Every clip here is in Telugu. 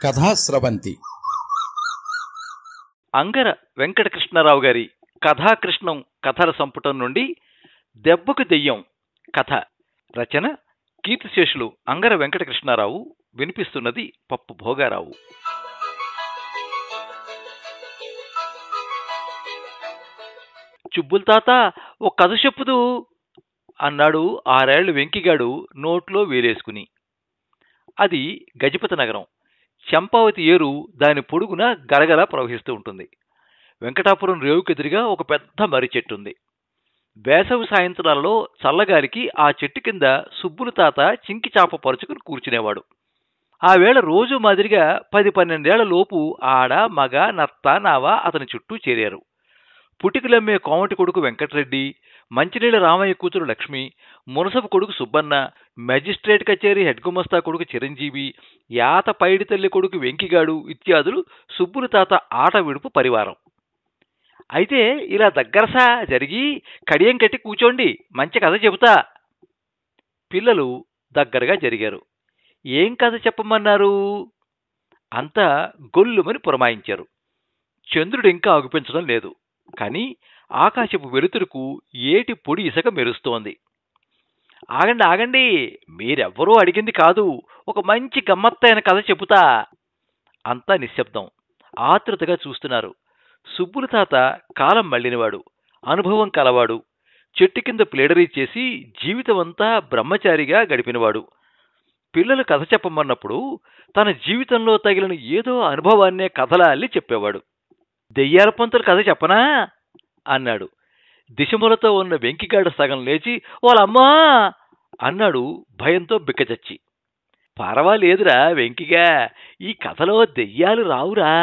కథాస్రవంతి అంగర వెంకటకృష్ణారావు గారి కథాకృష్ణం కథల సంపుటం నుండి దెబ్బకు దెయ్యం కథ రచన కీర్తిశేషులు అంగర వెంకటకృష్ణారావు. వినిపిస్తున్నది పప్పు భోగారావు. చుబ్బుల్ తాత ఓ కథ చెప్పుదు అన్నాడు 6 ఏళ్ల వెంకిగాడు నోట్లో వేలేసుకుని. అది గజపతి నగరం. చంపావతి ఏరు దాని పొడుగున గలగల ప్రవహిస్తూ ఉంటుంది. వెంకటాపురం రేవుకెదురుగా ఒక పెద్ద మర్రి చెట్టు ఉంది. వేసవి సాయంత్రాలలో చల్లగాలికి ఆ చెట్టు కింద సుబ్బులు తాత చింకి చాప పరుచుకుని కూర్చునేవాడు. ఆ వేళ రోజు మాదిరిగా 10-12 ఏళ్ల లోపు ఆడ మగ నత్త నావ అతని చుట్టూ చేరారు. పుటికలమ్మే కోమటి కొడుకు వెంకటరెడ్డి, మంచినీళ్ళ రామయ్య కూతురు లక్ష్మి, మునసపు కొడుకు సుబ్బన్న, మెజిస్ట్రేట్ కచేరీ హెడ్ గుమస్తా కొడుకు చిరంజీవి, యాత పైడి తల్లి కొడుకు వెంకిగాడు ఇత్యాదులు సుబ్బులు తాత ఆట విడుపు పరివారం. అయితే ఇలా దగ్గరసా జరిగి కడియం కట్టి కూచోండి, మంచి కథ చెబుతా. పిల్లలు దగ్గరగా జరిగారు. ఏం కథ చెప్పమన్నారు? అంతా గొల్లుమని పురమాయించారు. చంద్రుడు ఇంకా అగుపించడం లేదు, కానీ ఆకాశపు వెలుతురుకు ఏటి పొడి ఇసక మెరుస్తోంది. ఆగండి ఆగండి, మీరెవ్వరూ అడిగింది కాదు, ఒక మంచి గమ్మత్తైన కథ చెబుతా. అంతా నిశ్శబ్దం, ఆతృతగా చూస్తున్నారు. సుబ్బులు తాత కాలం మళ్ళినవాడు, అనుభవం కలవాడు, చెట్టు కింద ప్లేడరీ చేసి జీవితమంతా బ్రహ్మచారిగా గడిపినవాడు. పిల్లలు కథ చెప్పమన్నప్పుడు తన జీవితంలో తగిలిన ఏదో అనుభవాన్నే కథలా అల్లి చెప్పేవాడు. దెయ్యాల పంతులు కథ చెప్పనా అన్నాడు. దిశములతో ఉన్న వెంకిగాడ సగం లేచి వాళ్ళమ్మా అన్నాడు భయంతో బిక్కచచ్చి. పర్వాలేదురా వెంకిగా, ఈ కథలో దెయ్యాలు రావురా.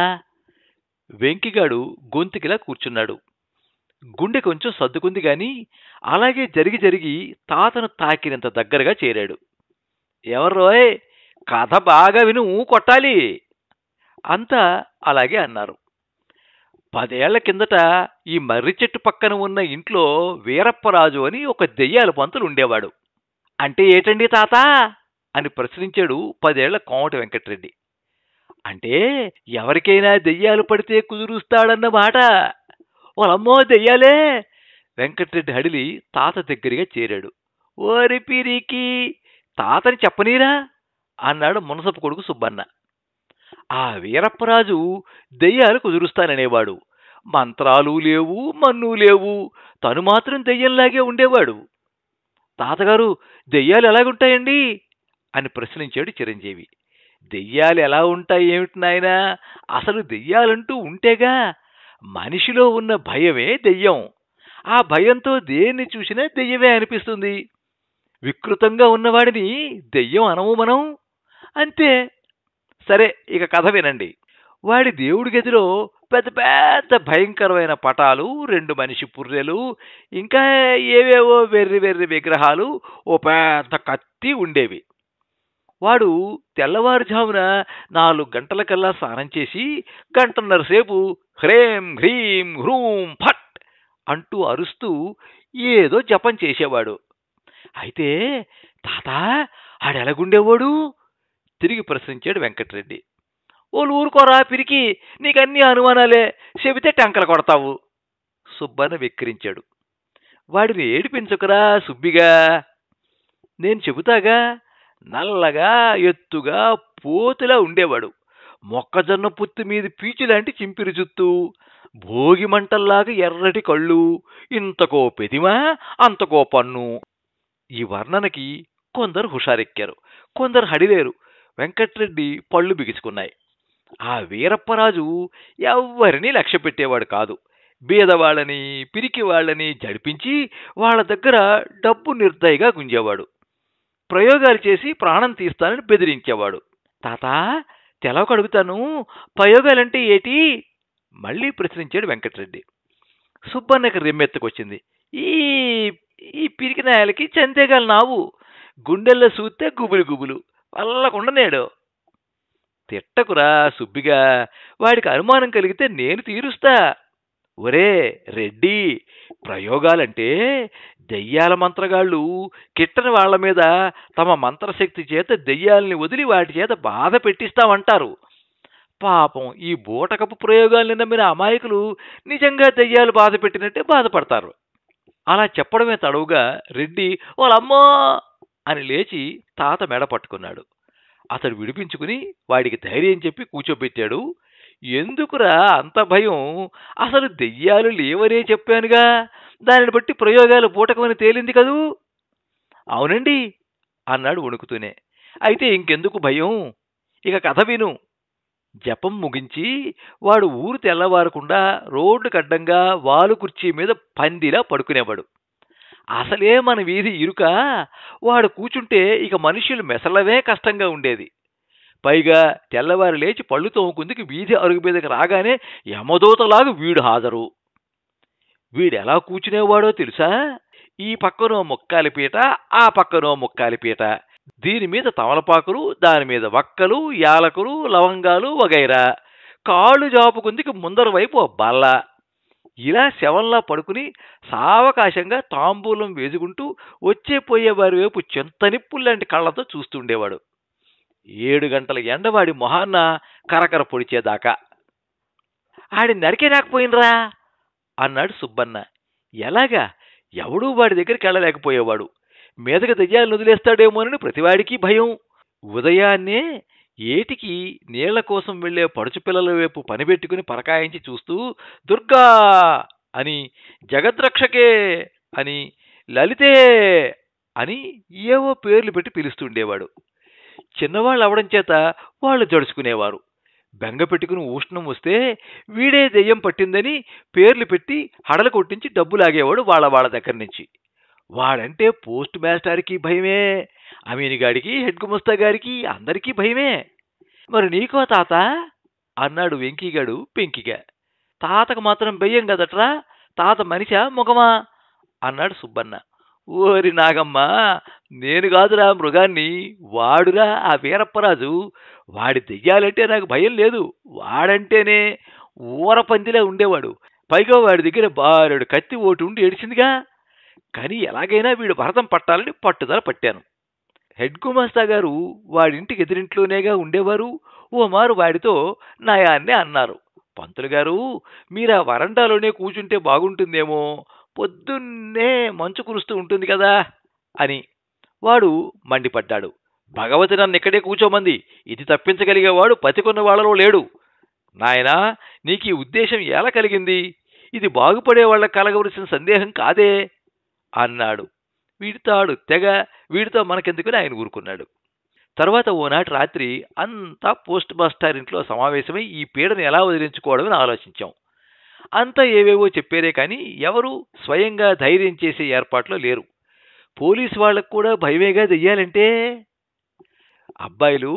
వెంకిగాడు గొంతుకిలా కూర్చున్నాడు. గుండె కొంచెం సర్దుకుంది గాని అలాగే జరిగి జరిగి తాతను తాకినంత దగ్గరగా చేరాడు. ఎవర్రోయ్, కథ బాగా విను కొట్టాలి. అంతా అలాగే అన్నారు. 10 ఏళ్ల కిందట ఈ మర్రి చెట్టు పక్కన ఉన్న ఇంట్లో వీరప్పరాజు అని ఒక దెయ్యాల పంతులు ఉండేవాడు. అంటే ఏటండి తాత అని ప్రశ్నించాడు 10 ఏళ్ల కోమటి వెంకటరెడ్డి. అంటే ఎవరికైనా దెయ్యాలు పడితే కుదురుస్తాడన్నమాట. వాళ్ళమ్మో దెయ్యాలే. వెంకటరెడ్డి హడిలి తాత దగ్గరగా చేరాడు. ఓరి పిరికి, తాతని చెప్పనీరా అన్నాడు మునసపు కొడుకు సుబ్బన్న. ఆ వీరప్పరాజు దెయ్యాలు కుదురుస్తాననేవాడు. మంత్రాలు లేవు, మన్ను లేవు, తను మాత్రం దెయ్యంలాగే ఉండేవాడు. తాతగారు, దెయ్యాలు ఎలాగుంటాయండి అని ప్రశ్నించాడు చిరంజీవి. దెయ్యాలు ఎలా ఉంటాయి ఏమిటి నాయనా, అసలు దెయ్యాలంటూ ఉంటేగా. మనిషిలో ఉన్న భయమే దెయ్యం. ఆ భయంతో దేన్ని చూసినా దెయ్యమే అనిపిస్తుంది. వికృతంగా ఉన్నవాడిని దెయ్యం అనము మనం, అంతే. సరే, ఇక కథ వినండి. వాడి దేవుడి గదిలో పెద్ద పెద్ద భయంకరమైన పటాలు, 2 మనిషి పుర్రెలు, ఇంకా ఏవేవో వెర్రి వెర్రి విగ్రహాలు, ఓ పెద్ద కత్తి ఉండేవి. వాడు తెల్లవారుజామున 4 గంటలకల్లా స్నానం చేసి 1.5 సేపు హ్రేం హ్రీం హ్రూం ఫట్ అంటూ అరుస్తూ ఏదో జపం చేసేవాడు. అయితే తాత ఆడెలాగుండేవాడు తిరిగి ప్రశ్నించాడు వెంకటరెడ్డి. ఓళ్ళు ఊరుకోరా పిరికి, నీకన్నీ అనుమానాలే, చెబితే టెంకలు కొడతావు. సుబ్బన్న వెక్కిరించాడు. వాడిని ఏడిపించుకురా సుబ్బిగా, నేను చెబుతాగా. నల్లగా ఎత్తుగా పోతులా ఉండేవాడు. మొక్కజొన్న పుత్తి మీద పీచులాంటి చింపిరి జుత్తు, భోగి మంటల్లాగా ఎర్రటి కళ్ళు, ఇంతకో పెదిమా అంతకో పన్ను. ఈ వర్ణనకి కొందరు హుషారెక్కారు, కొందరు హడిలేరు. వెంకటరెడ్డి పళ్ళు బిగుచుకున్నాయి. ఆ వీరప్పరాజు ఎవ్వరినీ లక్ష్య పెట్టేవాడు కాదు. బీదవాళ్ళని, పిరికి వాళ్ళని జడిపించి వాళ్ళ దగ్గర డబ్బు నిర్దయగా గుంజేవాడు. ప్రయోగాలు చేసి ప్రాణం తీస్తానని బెదిరించేవాడు. తాత తెలవక అడుగుతాను, ప్రయోగాలంటే ఏటి మళ్ళీ ప్రశ్నించాడు వెంకటరెడ్డి. సుబ్బన్నకి రెమ్మెత్తుకొచ్చింది. ఈ ఈ పిరికి నాయలకి చంతేగాలు నావు, గుండెల్లో చూస్తే గుబులు గుబులు, వల్లకుండనేడు. తిట్టకురా సుబ్బిగా, వాడికి అనుమానం కలిగితే నేను తీరుస్తా. ఒరే రెడ్డి, ప్రయోగాలంటే దెయ్యాల మంత్రగాళ్ళు కిట్టని వాళ్ల మీద తమ మంత్రశక్తి చేత దెయ్యాల్ని వదిలి వాటి చేత బాధ పెట్టిస్తామంటారు. పాపం ఈ బూటకపు ప్రయోగాల్ని నమ్మిన అమాయకులు నిజంగా దెయ్యాలు బాధ పెట్టినట్టే బాధపడతారు. అలా చెప్పడమే తడవుగా రెడ్డి వాళ్ళమ్మా అని లేచి తాత మెడ పట్టుకున్నాడు. అతడు విడిపించుకుని వాడికి ధైర్యం చెప్పి కూర్చోబెట్టాడు. ఎందుకురా అంత భయం? అసలు దెయ్యాలు లేవనే చెప్పానుగా, దానిని బట్టి ప్రయోగాలు బూటకమని తేలింది కదూ. అవునండి అన్నాడు వణుకుతూనే. అయితే ఇంకెందుకు భయం, ఇక కథ విను. జపం ముగించి వాడు ఊరు తెల్లవారకుండా రోడ్డుకు అడ్డంగా వాలు కుర్చీ మీద పందిలా పడుకునేవాడు. అసలే మన వీధి ఇరుక, వాడు కూచుంటే ఇక మనుషులు మెసలవే కష్టంగా ఉండేది. పైగా తెల్లవారు లేచి పళ్ళు తోముకుందుకు వీధి అరుగు మీదకి రాగానే యమదూతలాగా వీడు హాజరు. వీడెలా కూర్చునేవాడో తెలుసా? ఈ పక్కనో ముక్కాలి పీట, ఆ పక్కనో ముక్కాలి పీట, దీని మీద తమలపాకులు, దాని మీద వక్కలు, యాలకులు, లవంగాలు వగైరా, కాళ్ళు జాపుకుందికి ముందర వైపు బల్ల. ఇలా శవంలా పడుకుని సావకాశంగా తాంబూలం వేసుకుంటూ వచ్చే పోయేవారి వైపు చింతనిప్పుల్లాంటి కళ్ళతో చూస్తుండేవాడు. 7 గంటల ఎండవాడి మొహాన్న కరకర పొడిచేదాకా. ఆడి నరికేనాకపోయినరా అన్నాడు సుబ్బన్న. ఎలాగా? ఎవడూ వాడి దగ్గరికి వెళ్ళలేకపోయేవాడు. మీదకి దెయ్యాలను వదిలేస్తాడేమోనని ప్రతివాడికి భయం. ఉదయాన్నే ఏటికి నీళ్ల కోసం వెళ్లే పడుచు పిల్లల వైపు పనిపెట్టుకుని పరకాయించి చూస్తూ దుర్గా అని, జగద్రక్షకే అని, లలితే అని ఏవో పేర్లు పెట్టి పిలుస్తుండేవాడు. చిన్నవాళ్ళు అవడం చేత వాళ్ళు జడుచుకునేవారు. బెంగ పెట్టుకుని ఉష్ణం వస్తే వీడే దెయ్యం పట్టిందని పేర్లు పెట్టి హడలు కొట్టించి డబ్బు లాగేవాడు వాళ్ళ దగ్గర నుంచి. వాడంటే పోస్ట్ మాస్టర్కి భయమే, అమీనిగాడికి, హెడ్ గుమస్తా గారికి, అందరికీ భయమే. మరి నీకో తాత అన్నాడు వెంకీగాడు పెంకిగా. తాతకు మాత్రం భయం కదట్రా, తాత మనిషా ముఖమా అన్నాడు సుబ్బన్న. ఓరి నాగమ్మా, నేను కాదురా మృగాన్ని, వాడురా ఆ వీరప్పరాజు. వాడి దెయ్యాలంటే నాకు భయం లేదు. వాడంటేనే ఊరపందిలా ఉండేవాడు. పైగా వాడి దగ్గర బారెడు కత్తి ఓటు ఉండి ఏడిచిందిగా. కానీ ఎలాగైనా వీడు భరతం పట్టాలని పట్టుదల పట్టాను. హెడ్ గుమాస్తా గారు వాడింటికి ఎదురింట్లోనేగా ఉండేవారు. ఓ మారు వాడితో నయాన్నే అన్నారు, పంతులు గారు మీరా వరండాలోనే కూర్చుంటే బాగుంటుందేమో, పొద్దున్నే మంచు కురుస్తూ ఉంటుంది కదా అని. వాడు మండిపడ్డాడు. భగవతి నన్ను ఇక్కడే కూర్చోమంది, ఇది తప్పించగలిగేవాడు బతికున్న వాళ్ళలో లేడు. నాయనా, నీకు ఈ ఉద్దేశం ఎలా కలిగింది? ఇది బాగుపడే వాళ్ళకి కలగవలసిన సందేహం కాదే అన్నాడు. వీడితాడు తెగ, వీడితో మనకెందుకుని ఆయన ఊరుకున్నాడు. తర్వాత ఓనాటి రాత్రి అంతా పోస్ట్ మాస్టర్ ఇంట్లో సమావేశమై ఈ పీడను ఎలా వదిలించుకోవడమని ఆలోచించాం. అంతా ఏవేవో చెప్పారే కానీ ఎవరూ స్వయంగా ధైర్యం చేసే ఏర్పాట్లో లేరు. పోలీసు వాళ్ళకు కూడా భయమేగా దెయ్యాలంటే. అబ్బాయిలు,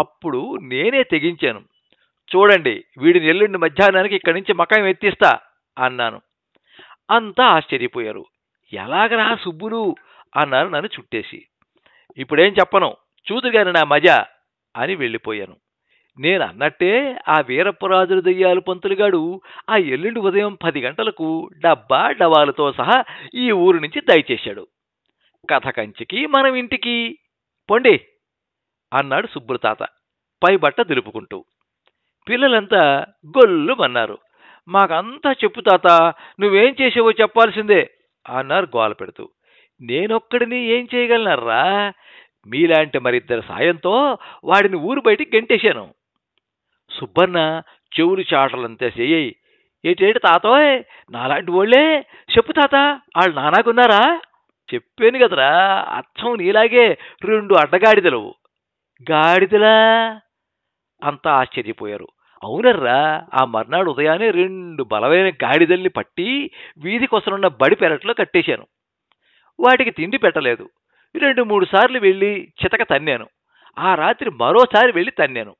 అప్పుడు నేనే తెగించాను. చూడండి, వీడిని ఎల్లుండి మధ్యాహ్నానికి ఇక్కడి నుంచి మకాం ఎత్తిస్తా అన్నాను. అంతా ఆశ్చర్యపోయారు. ఎలాగరా సుబ్బులు అన్నారు నన్ను చుట్టేసి. ఇప్పుడేం చెప్పను, చూదుగాని నా మజా అని వెళ్ళిపోయాను. నేను అన్నట్టే ఆ వీరప్పరాజుల దెయ్యాలు పంతులుగాడు ఆ ఎల్లుండి ఉదయం 10 గంటలకు డబ్బా డవాలతో సహా ఈ ఊరు నుంచి దయచేశాడు. కథ కంచికి మనం ఇంటికి పొండి అన్నాడు సుబ్బుతాత పై బట్ట దులుపుకుంటూ. పిల్లలంతా గొల్లుమన్నారు. మాకంతా చెప్పు తాత, నువ్వేం చేసావో చెప్పాల్సిందే అన్నారు గోల పెడుతూ. నేనొక్కడిని ఏం చేయగలనర్రా? మీలాంటి మరిద్దరి సాయంతో వాడిని ఊరు బయటికి గెంటేశాను. సుబ్బన్న చెవులు చాటలంతే చెయ్యి. ఏటేటి తాతోయ్, నాలాంటి వాళ్ళే చెప్పు తాత, వాళ్ళు నానాకున్నారా? చెప్పాను కదరా, అచ్చం నీలాగే 2 అడ్డగాడిదలు. గాడిదలా? అంతా ఆశ్చర్యపోయారు. అవునర్రా, ఆ మర్నాడు ఉదయాన్నే 2 బలమైన గాడిదల్ని పట్టి వీధికొసనున్న బడి పెరట్లో కట్టేశాను. వాటికి తిండి పెట్టలేదు. 2-3 సార్లు వెళ్ళి చితక తన్నాను. ఆ రాత్రి మరోసారి వెళ్ళి తన్నాను.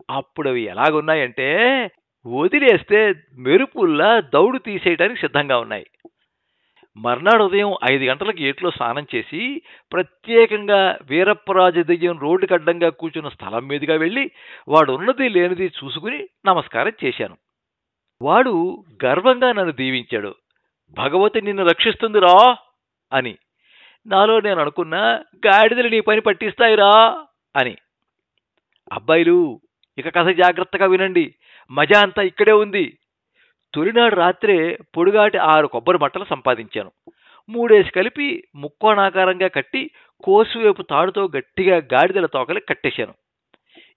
అప్పుడు అవి ఎలాగున్నాయంటే వదిలేస్తే మెరుపుల్లా దౌడు తీసేయడానికి సిద్ధంగా ఉన్నాయి. మర్నాడు ఉదయం 5 గంటలకు ఏట్లో స్నానం చేసి ప్రత్యేకంగా వీరప్పరాజు దెయ్యం రోడ్డుకి అడ్డంగా కూర్చున్న స్థలం మీదుగా వెళ్ళి వాడు ఉన్నది లేనిది చూసుకుని నమస్కారం చేశాను. వాడు గర్వంగా నన్ను దీవించాడు. భగవతి నిన్ను రక్షిస్తుందిరా అని. నాలో నేను అనుకున్నా, గాడిదలు నీ పని పట్టిస్తాయిరా అని. అబ్బాయిలు, ఇక కథ జాగ్రత్తగా వినండి, మజా అంతా ఇక్కడే ఉంది. తొలినాడు రాత్రే పొడుగాటి 6 కొబ్బరి మట్టలు సంపాదించాను. 3 కలిపి ముక్కోణాకారంగా కట్టి కోసువైపు తాడుతో గట్టిగా గాడిదల తోకలి కట్టేశాను.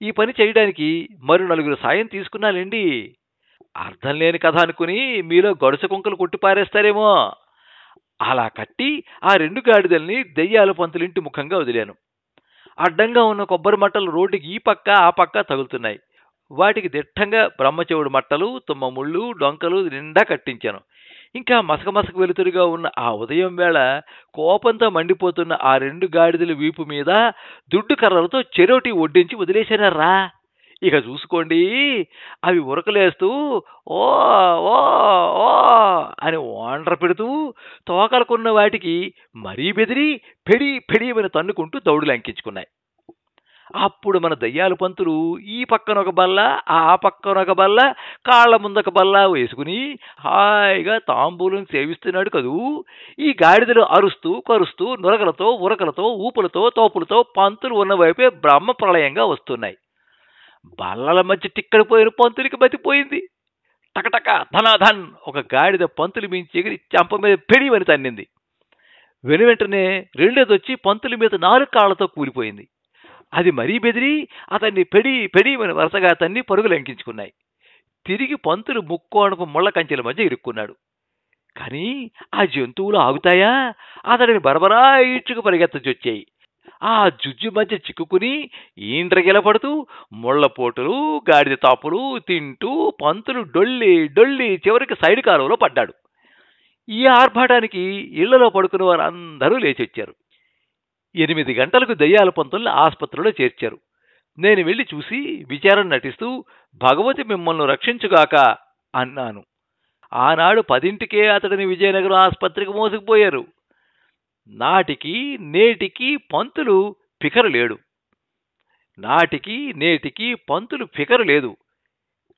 ఈ పని చేయడానికి మరో 4 సాయం తీసుకున్నాలేండి. అర్థం లేని కథ అనుకుని మీలో గడుస కుంకలు కొట్టి పారేస్తారేమో. అలా కట్టి ఆ 2 గాడిదల్ని దెయ్యాల పంతులింటి ముఖంగా వదిలాను. అడ్డంగా ఉన్న కొబ్బరి మట్టలు రోడ్డుకి ఈ పక్క ఆ పక్క తగులుతున్నాయి. వాటికి దిట్టంగా బ్రహ్మచెవుడు మట్టలు, తుమ్మముళ్ళు, డొంకలు నిండా కట్టించాను. ఇంకా మసకమసక వెలుతురుగా ఉన్న ఆ ఉదయం వేళ కోపంతో మండిపోతున్న ఆ 2 గాడిదల వీపు మీద దుడ్డు కర్రలతో చెరోటి ఒడ్డించి వదిలేశానరా. ఇక చూసుకోండి, అవి ఉరకలేస్తూ ఓ ఓ ఓ అని ఓండ్ర పెడుతూ తోకలకున్న వాటికి మరీ బెదిరి పెడి పెడిమని తన్నుకుంటూ దౌడు లంకించుకున్నాయి. అప్పుడు మన దయ్యాల పంతులు ఈ పక్కన ఒక బల్ల, ఆ పక్కన ఒక బల్ల, కాళ్ల ముందొక బల్ల వేసుకుని హాయిగా తాంబూలం సేవిస్తున్నాడు కదూ. ఈ గాడిదలు అరుస్తూ కరుస్తూ నురగలతో ఉరకలతో ఊపులతో తోపులతో పంతులు ఉన్న వైపే బ్రహ్మ ప్రళయంగా వస్తున్నాయి. బల్లల మధ్య టిక్కడిపోయిన పంతులకి బతిపోయింది. టకటక ధనాధన్ ఒక గాడిద పంతులు మించి ఎగిరి చెంప మీద పెడివని తన్నింది. వెనువెంటనే రెండోదొచ్చి పంతుల మీద 4 కాళ్లతో కూలిపోయింది. అది మరీ బెదిరి అతన్ని పెడిమని వరుసగా తన్ని పరుగులు లంకించుకున్నాయి. తిరిగి పంతులు ముక్కోణపు ముళ్ళ కంచెల మధ్య ఇరుక్కున్నాడు. కానీ ఆ జంతువులు ఆగుతాయా? అతడిని బరబరా ఈడ్చుకు పరిగెత్తచొచ్చాయి. ఆ జుజ్జు మధ్య చిక్కుకుని ఈండ్రగిలపడుతూ ముళ్లపోటులు గాడిద తాపులు తింటూ పంతులు డొల్లి డొల్లి చివరికి సైడ్ కాలువలో పడ్డాడు. ఈ ఆర్భాటానికి ఇళ్లలో పడుకున్న వారందరూ లేచొచ్చారు. 8 గంటలకు దయ్యాల పంతుల్ని ఆసుపత్రిలో చేర్చారు. నేను వెళ్ళి చూసి విచారణ నటిస్తూ భగవతి మిమ్మల్ని రక్షించుగాక అన్నాను. ఆనాడు 10ంటికే అతడిని విజయనగరం ఆసుపత్రికి మోసుకుపోయారు. నాటికి నేటికి పంతులు ఫికరు లేడు. నాటికి నేటికి పంతులు ఫికరు లేదు.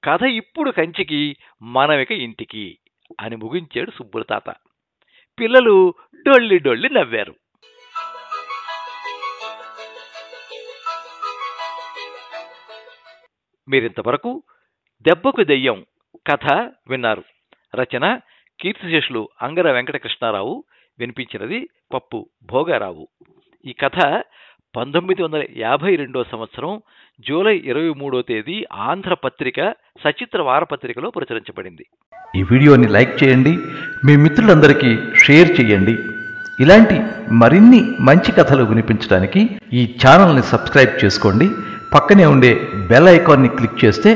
కథ ఇప్పుడు కంచికి, మనమిక ఇంటికి అని ముగించాడు సుబ్బులతాత. పిల్లలు డొల్లి డొల్లి నవ్వారు. మీరింతవరకు దెబ్బకు దెయ్యం కథ విన్నారు. రచన కీర్తిశేషులు అంగర వెంకటకృష్ణారావు. వినిపించినది పప్పు భోగారావు. ఈ కథ 1952 సంవత్సరం జూలై 23వ తేదీ ఆంధ్రపత్రిక సచిత్ర వారపత్రికలో ప్రచురించబడింది. ఈ వీడియోని లైక్ చేయండి, మీ మిత్రులందరికీ షేర్ చేయండి. ఇలాంటి మరిన్ని మంచి కథలు వినిపించడానికి ఈ ఛానల్ని సబ్స్క్రైబ్ చేసుకోండి. పక్కనే ఉండే బెల్ ఐకాన్ని క్లిక్ చేస్తే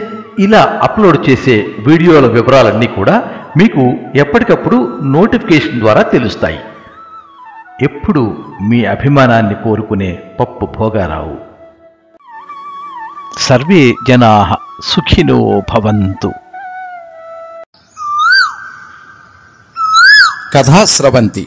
ఇలా అప్లోడ్ చేసే వీడియోల వివరాలన్నీ కూడా మీకు ఎప్పటికప్పుడు నోటిఫికేషన్ ద్వారా తెలుస్తాయి. ఎప్పుడు మీ అభిమానాన్ని కోరుకునే పప్పు భోగారావు. సర్వే జనాః సుఖినో భవంతు. కథా స్రవంతి.